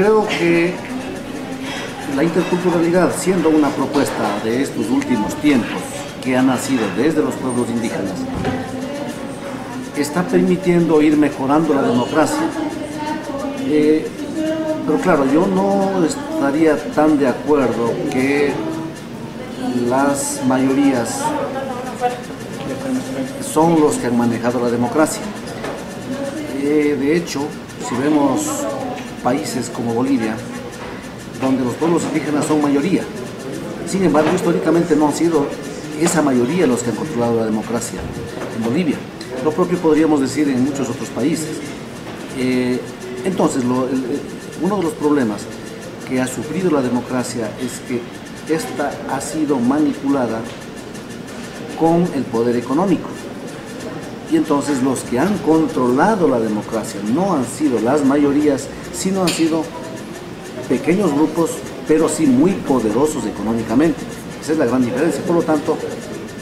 creo que la interculturalidad, siendo una propuesta de estos últimos tiempos que ha nacido desde los pueblos indígenas, está permitiendo ir mejorando la democracia. Pero claro, yo no estaría tan de acuerdo que las mayorías son los que han manejado la democracia. De hecho, si vemos países como Bolivia, donde los pueblos indígenas son mayoría, sin embargo, históricamente no han sido esa mayoría los que han controlado la democracia en Bolivia. Lo propio podríamos decir en muchos otros países. Entonces, uno de los problemas que ha sufrido la democracia es que esta ha sido manipulada con el poder económico. Y entonces los que han controlado la democracia no han sido las mayorías, sino han sido pequeños grupos, pero sí muy poderosos económicamente. Esa es la gran diferencia. Por lo tanto,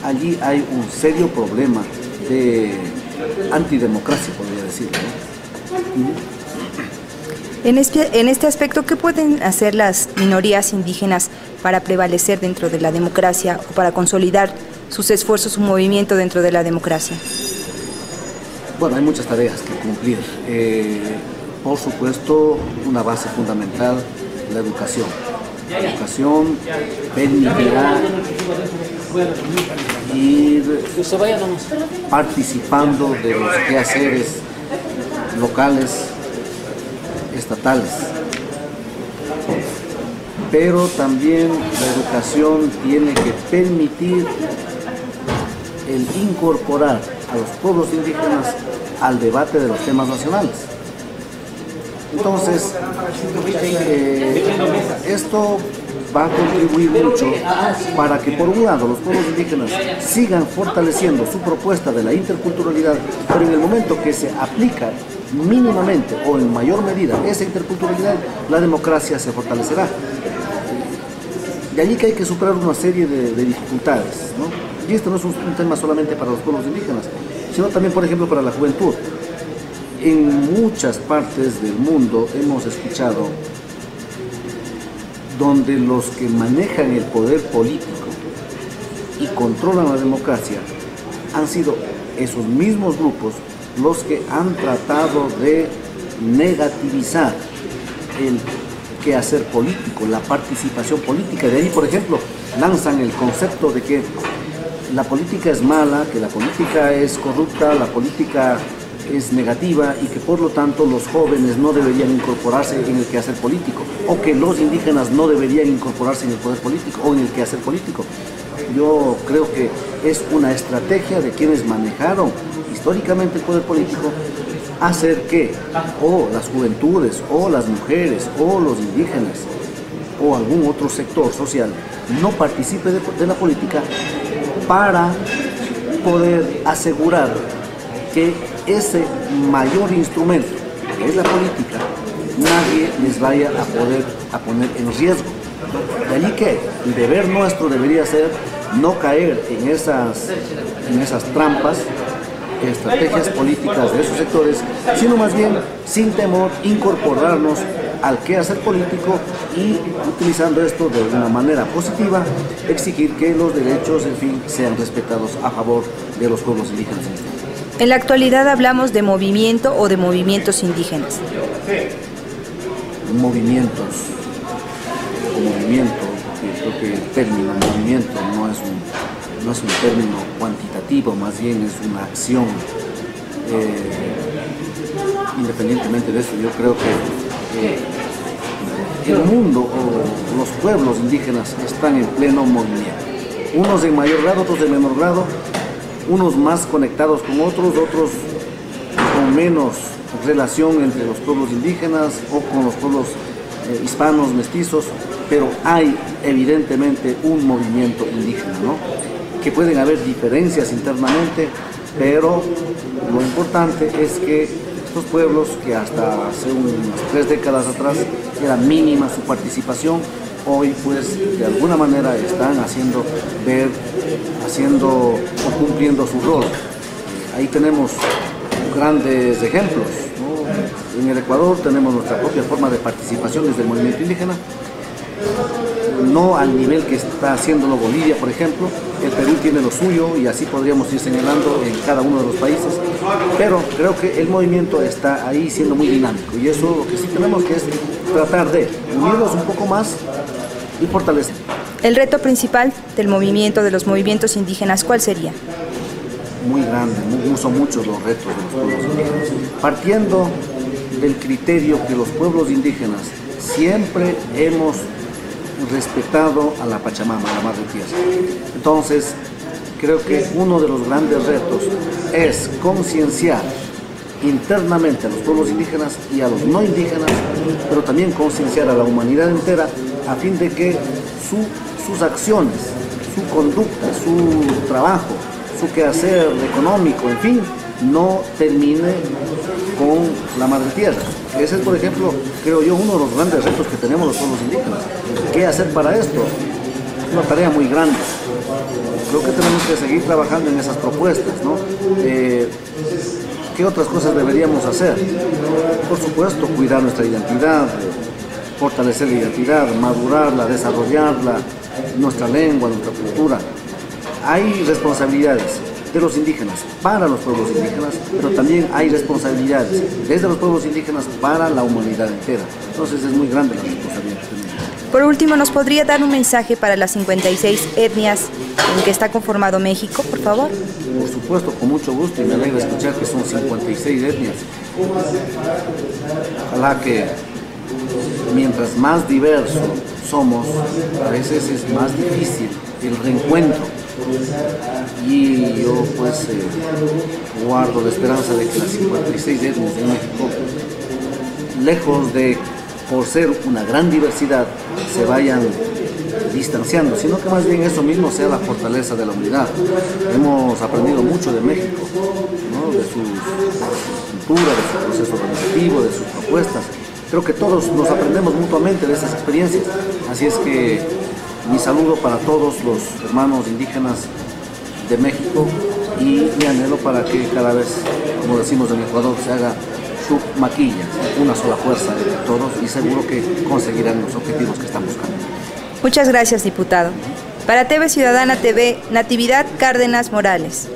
allí hay un serio problema de antidemocracia, podría decirlo, ¿no? En este aspecto, ¿qué pueden hacer las minorías indígenas para prevalecer dentro de la democracia o para consolidar sus esfuerzos, su movimiento dentro de la democracia? Bueno, hay muchas tareas que cumplir. Por supuesto, una base fundamental, la educación. La educación permitirá ir participando de los quehaceres locales, estatales. Pero también la educación tiene que permitir el incorporar a los pueblos indígenas al debate de los temas nacionales. Entonces, esto va a contribuir mucho para que, por un lado, los pueblos indígenas sigan fortaleciendo su propuesta de la interculturalidad, pero en el momento que se aplica mínimamente o en mayor medida esa interculturalidad, la democracia se fortalecerá. De allí que hay que superar una serie de dificultades, ¿no? Y esto no es un tema solamente para los pueblos indígenas, sino también, por ejemplo, para la juventud. En muchas partes del mundo hemos escuchado donde los que manejan el poder político y controlan la democracia han sido esos mismos grupos los que han tratado de negativizar el quehacer político, la participación política. De ahí, por ejemplo, lanzan el concepto de que la política es mala, que la política es corrupta, la política es negativa y que por lo tanto los jóvenes no deberían incorporarse en el quehacer político, o que los indígenas no deberían incorporarse en el poder político o en el quehacer político. Yo creo que es una estrategia de quienes manejaron históricamente el poder político hacer que o las juventudes o las mujeres o los indígenas o algún otro sector social no participe de la política para poder asegurar que ese mayor instrumento, que es la política, nadie les vaya a poner en riesgo. De allí que el deber nuestro debería ser no caer en esas trampas, estrategias políticas de esos sectores, sino más bien, sin temor, incorporarnos al quehacer político y, utilizando esto de una manera positiva, exigir que los derechos, en fin, sean respetados a favor de los pueblos indígenas. En la actualidad hablamos de movimiento o de movimientos indígenas. Movimiento, creo que el término movimiento no es un término cuantitativo, más bien es una acción. Independientemente de eso, yo creo que el mundo o los pueblos indígenas están en pleno movimiento. Unos en mayor grado, otros en menor grado, unos más conectados con otros con menos relación entre los pueblos indígenas o con los pueblos hispanos, mestizos, pero hay evidentemente un movimiento indígena, ¿no? Que pueden haber diferencias internamente, pero lo importante es que estos pueblos, que hasta hace unas 3 décadas atrás era mínima su participación, hoy pues de alguna manera están haciendo o cumpliendo su rol. Ahí tenemos grandes ejemplos, ¿no? en el Ecuador tenemos nuestra propia forma de participación desde el movimiento indígena, no al nivel que está haciéndolo Bolivia, por ejemplo. El Perú tiene lo suyo y así podríamos ir señalando en cada uno de los países, pero creo que el movimiento está ahí siendo muy dinámico y eso lo que sí tenemos que es tratar de unirnos un poco más y fortalecer. El reto principal del movimiento, de los movimientos indígenas, ¿cuál sería? Muy grande, son muchos los retos de los pueblos indígenas, partiendo del criterio que los pueblos indígenas siempre hemos respetado a la Pachamama, a la Madre Tierra. Entonces, creo que uno de los grandes retos es concienciar internamente a los pueblos indígenas y a los no indígenas, pero también concienciar a la humanidad entera a fin de que sus acciones, su conducta, su trabajo, su quehacer económico, en fin, no termine con la Madre Tierra. Ese es, por ejemplo, creo yo, uno de los grandes retos que tenemos los pueblos indígenas. ¿Qué hacer para esto? Es una tarea muy grande. Creo que tenemos que seguir trabajando en esas propuestas, ¿no? ¿Qué otras cosas deberíamos hacer? Por supuesto, cuidar nuestra identidad, fortalecer la identidad, madurarla, desarrollarla, nuestra lengua, nuestra cultura. Hay responsabilidades de los indígenas para los pueblos indígenas, pero también hay responsabilidades desde los pueblos indígenas para la humanidad entera. Entonces es muy grande la responsabilidad que tenemos. Por último, ¿nos podría dar un mensaje para las 56 etnias en que está conformado México, por favor? Por supuesto, con mucho gusto, y me alegra escuchar que son 56 etnias. Ojalá que mientras más diversos somos, a veces es más difícil el reencuentro. Y yo pues guardo la esperanza de que las 56 etnias de México, lejos de por ser una gran diversidad, se vayan distanciando, sino que más bien eso mismo sea la fortaleza de la unidad. Hemos aprendido mucho de México, ¿no? De su cultura, de su proceso organizativo, de sus propuestas. Creo que todos nos aprendemos mutuamente de estas experiencias, así es que mi saludo para todos los hermanos indígenas de México y mi anhelo para que cada vez, como decimos en Ecuador, se haga su maquilla, una sola fuerza de todos, y seguro que conseguirán los objetivos que están buscando. Muchas gracias, diputado. Para TV Ciudadana TV, Natividad Cárdenas Morales.